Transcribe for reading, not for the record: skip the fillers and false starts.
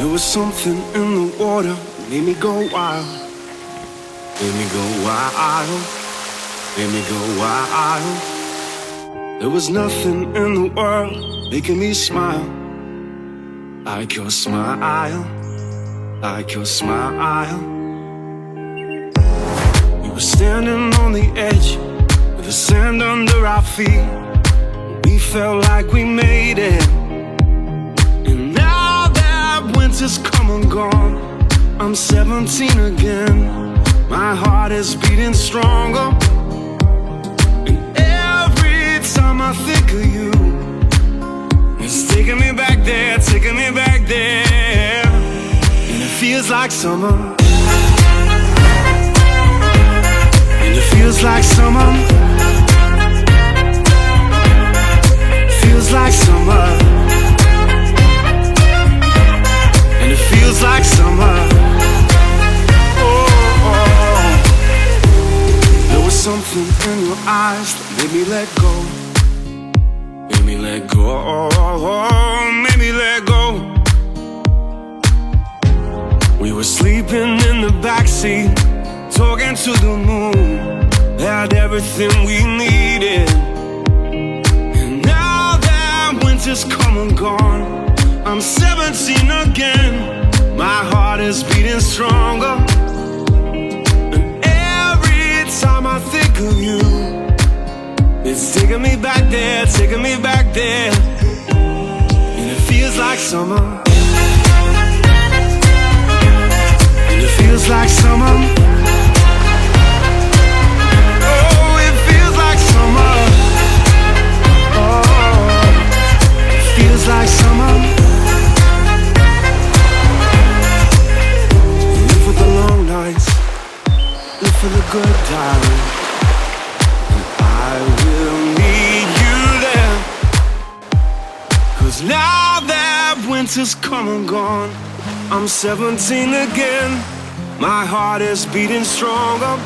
There was something in the water, made me go wild. Made me go wild. Made me go wild. There was nothing in the world making me smile like your smile, like your smile. We were standing on the edge with the sand under our feet. We felt like we made it. And now that winter's come and gone, I'm 17 again. My heart is beating stronger. And every time I think of you, it's taking me back there, taking me back there. And it feels like summer. And it feels like summer. Feels like summer. And it feels like summer. Oh. There was something in your eyes that made me let go. Made me let go, made me let go. We were sleeping in the backseat, talking to the moon. Had everything we needed. And now that winter's come and gone, I'm 17 again. My heart is beating stronger. And every time I think of you, it's taking me back there, taking me back there. And it feels like summer. And it feels like summer. Oh, it feels like summer. Oh, it feels like summer. Live for the long nights, live for the good times. I will need you there. 'Cause now that winter's come and gone, I'm 17 again. My heart is beating stronger.